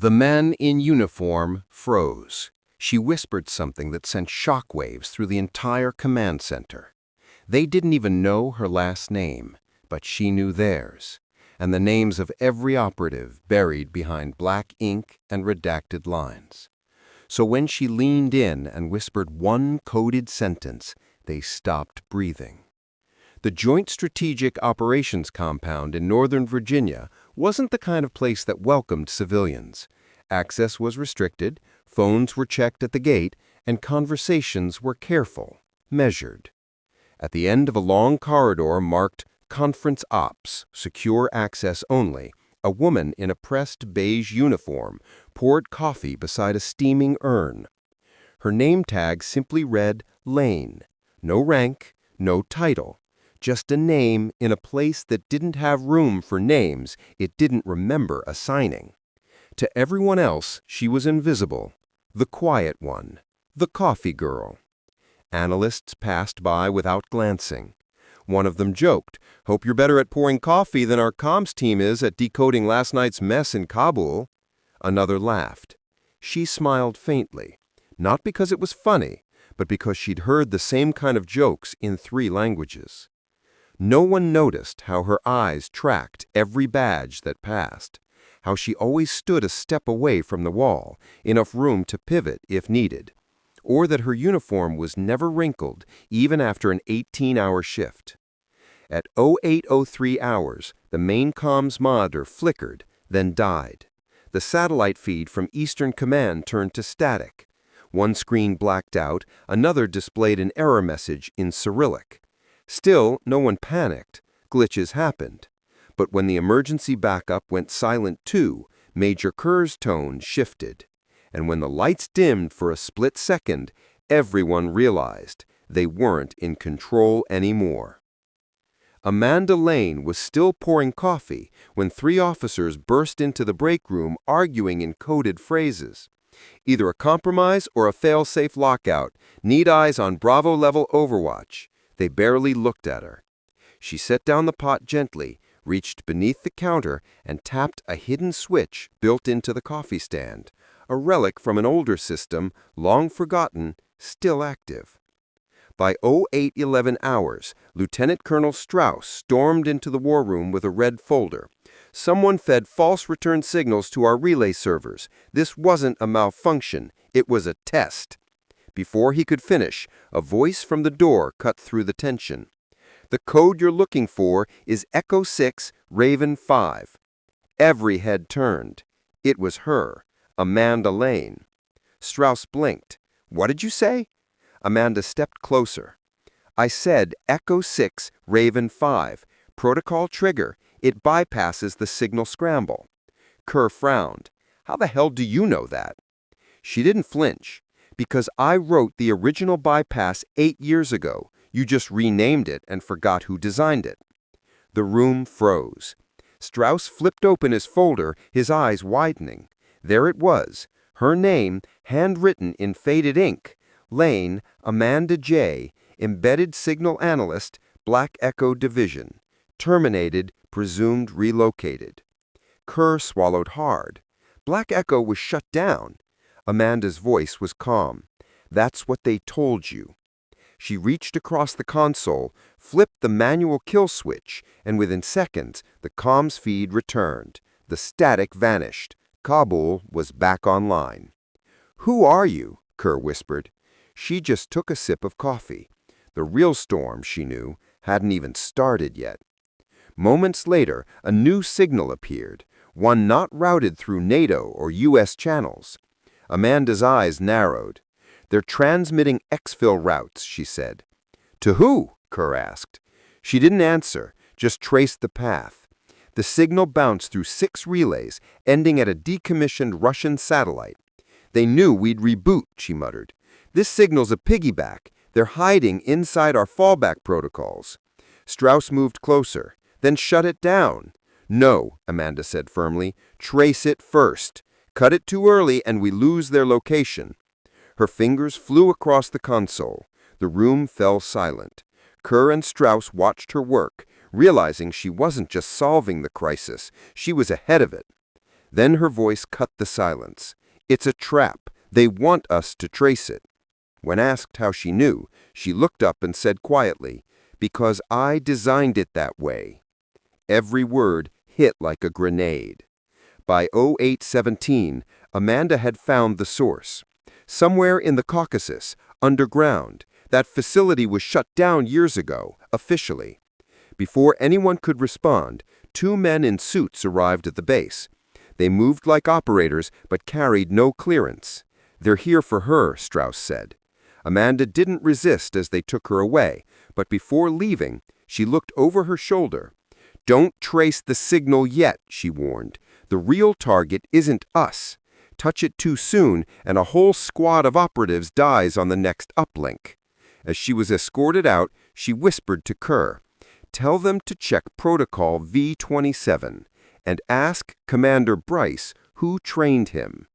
The man in uniform froze. She whispered something that sent shockwaves through the entire command center. They didn't even know her last name, but she knew theirs, and the names of every operative buried behind black ink and redacted lines. So when she leaned in and whispered one coded sentence, they stopped breathing. The Joint Strategic Operations Compound in Northern Virginia wasn't the kind of place that welcomed civilians. Access was restricted, phones were checked at the gate, and conversations were careful, measured. At the end of a long corridor marked Conference Ops, Secure Access Only, a woman in a pressed beige uniform poured coffee beside a steaming urn. Her name tag simply read Lane. No rank, no title. Just a name in a place that didn't have room for names it didn't remember assigning. To everyone else, she was invisible, the quiet one, the coffee girl. Analysts passed by without glancing. One of them joked, "Hope you're better at pouring coffee than our comms team is at decoding last night's mess in Kabul." Another laughed. She smiled faintly, not because it was funny, but because she'd heard the same kind of jokes in 3 languages. No one noticed how her eyes tracked every badge that passed, how she always stood a step away from the wall, enough room to pivot if needed, or that her uniform was never wrinkled even after an 18-hour shift. At 0803 hours, the main comms monitor flickered, then died. The satellite feed from Eastern Command turned to static. One screen blacked out, another displayed an error message in Cyrillic. Still, no one panicked. Glitches happened. But when the emergency backup went silent too, Major Kerr's tone shifted. And when the lights dimmed for a split second, everyone realized they weren't in control anymore. Amanda Lane was still pouring coffee when 3 officers burst into the break room arguing in coded phrases. Either a compromise or a fail-safe lockout. Need eyes on Bravo level Overwatch. They barely looked at her. She set down the pot gently, reached beneath the counter, and tapped a hidden switch built into the coffee stand, a relic from an older system, long forgotten, still active. By 0811 hours, Lieutenant Colonel Strauss stormed into the war room with a red folder. "Someone fed false return signals to our relay servers. This wasn't a malfunction. It was a test." Before he could finish, a voice from the door cut through the tension. "The code you're looking for is Echo 6, Raven 5. Every head turned. It was her, Amanda Lane. Strauss blinked. "What did you say?" Amanda stepped closer. "I said Echo 6, Raven 5. Protocol trigger. It bypasses the signal scramble." Kerr frowned. "How the hell do you know that?" She didn't flinch. "Because I wrote the original bypass 8 years ago. You just renamed it and forgot who designed it." The room froze. Strauss flipped open his folder, his eyes widening. There it was, her name, handwritten in faded ink. Lane, Amanda J., Embedded Signal Analyst, Black Echo Division. Terminated, presumed relocated. Kerr swallowed hard. Black Echo was shut down. Amanda's voice was calm. "That's what they told you." She reached across the console, flipped the manual kill switch, and within seconds, the comms feed returned. The static vanished. Kabul was back online. "Who are you?" Kerr whispered. She just took a sip of coffee. The real storm, she knew, hadn't even started yet. Moments later, a new signal appeared, one not routed through NATO or U.S. channels. Amanda's eyes narrowed. "They're transmitting exfil routes," she said. "To who?" Kerr asked. She didn't answer, just traced the path. The signal bounced through 6 relays, ending at a decommissioned Russian satellite. "They knew we'd reboot," she muttered. "This signal's a piggyback. They're hiding inside our fallback protocols." Strauss moved closer. "Then shut it down." "No," Amanda said firmly. "Trace it first. Cut it too early and we lose their location." Her fingers flew across the console. The room fell silent. Kerr and Strauss watched her work, realizing she wasn't just solving the crisis, she was ahead of it. Then her voice cut the silence. "It's a trap. They want us to trace it." When asked how she knew, she looked up and said quietly, "Because I designed it that way." Every word hit like a grenade. By 0817, Amanda had found the source. Somewhere in the Caucasus, underground, that facility was shut down years ago, officially. Before anyone could respond, two men in suits arrived at the base. They moved like operators, but carried no clearance. "They're here for her," Strauss said. Amanda didn't resist as they took her away, but before leaving, she looked over her shoulder. "Don't trace the signal yet," she warned. "The real target isn't us. Touch it too soon, and a whole squad of operatives dies on the next uplink." As she was escorted out, she whispered to Kerr, "Tell them to check Protocol V27 and ask Commander Bryce who trained him."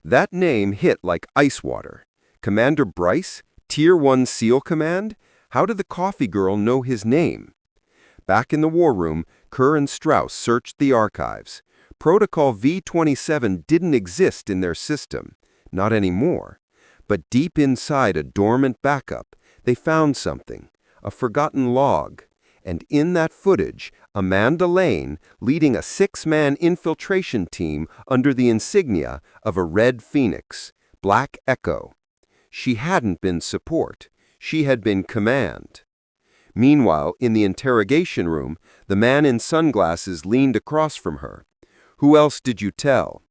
That name hit like ice water. Commander Bryce? Tier 1 SEAL Command? How did the coffee girl know his name? Back in the war room, Kerr and Strauss searched the archives. Protocol V27 didn't exist in their system. Not anymore. But deep inside a dormant backup, they found something. A forgotten log. And in that footage, Amanda Lane leading a 6-man infiltration team under the insignia of a Red Phoenix, Black Echo. She hadn't been support. She had been command. Meanwhile, in the interrogation room, the man in sunglasses leaned across from her. "Who else did you tell?"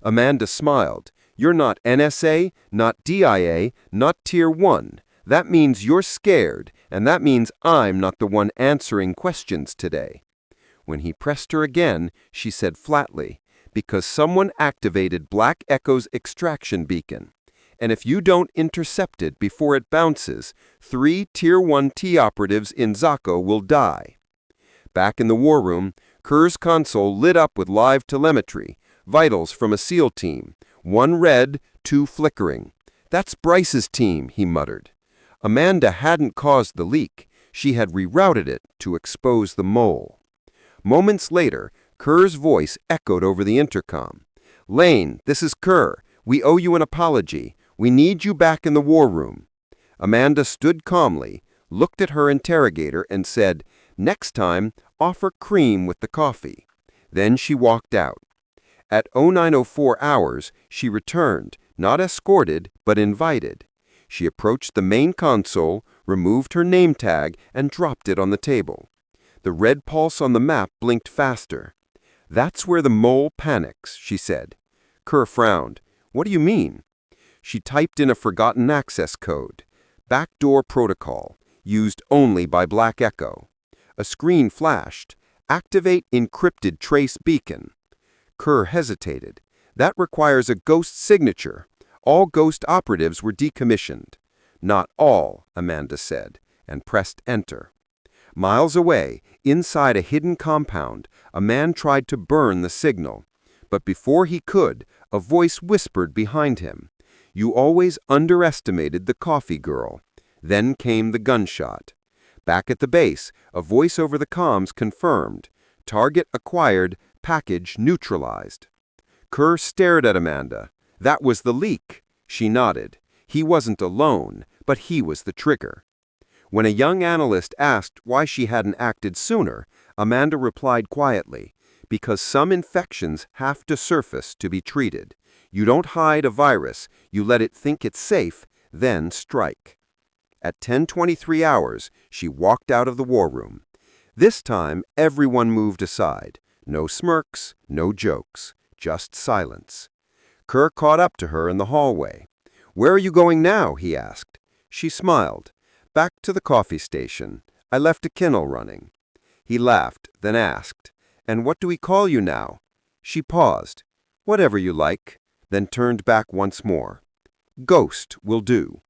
Amanda smiled. "You're not NSA, not DIA, not Tier 1. That means you're scared, and that means I'm not the one answering questions today." When he pressed her again, she said flatly, "Because someone activated Black Echo's extraction beacon. And if you don't intercept it before it bounces, 3 Tier 1 T operatives in Zako will die." Back in the war room, Kerr's console lit up with live telemetry, vitals from a SEAL team, 1 red, 2 flickering. "That's Bryce's team," he muttered. Amanda hadn't caused the leak. She had rerouted it to expose the mole. Moments later, Kerr's voice echoed over the intercom. "Lane, this is Kerr. We owe you an apology. We need you back in the war room." Amanda stood calmly, looked at her interrogator, and said, "Next time, offer cream with the coffee." Then she walked out. At 0904 hours, she returned, not escorted, but invited. She approached the main console, removed her name tag, and dropped it on the table. The red pulse on the map blinked faster. "That's where the mole panics," she said. Kerr frowned. "What do you mean?" She typed in a forgotten access code. "Backdoor protocol, used only by Black Echo." A screen flashed. "Activate encrypted trace beacon." Kerr hesitated. "That requires a ghost signature. All ghost operatives were decommissioned." "Not all," Amanda said, and pressed enter. Miles away, inside a hidden compound, a man tried to burn the signal. But before he could, a voice whispered behind him, "You always underestimated the coffee girl." Then came the gunshot. Back at the base, a voice over the comms confirmed, "Target acquired, package neutralized." Kerr stared at Amanda. "That was the leak." She nodded. He wasn't alone, but he was the trigger. When a young analyst asked why she hadn't acted sooner, Amanda replied quietly, "Because some infections have to surface to be treated. You don't hide a virus, you let it think it's safe, then strike." At 10:23 hours, she walked out of the war room. This time, everyone moved aside. No smirks, no jokes, just silence. Kerr caught up to her in the hallway. "Where are you going now?" he asked. She smiled. "Back to the coffee station. I left a kennel running." He laughed, then asked, "And what do we call you now?" She paused. "Whatever you like," then turned back once more. "Ghost will do."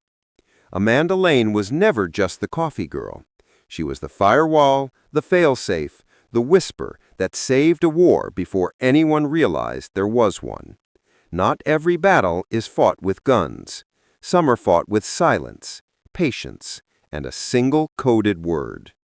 Amanda Lane was never just the coffee girl. She was the firewall, the failsafe, the whisper that saved a war before anyone realized there was one. Not every battle is fought with guns. Some are fought with silence, patience, and a single coded word.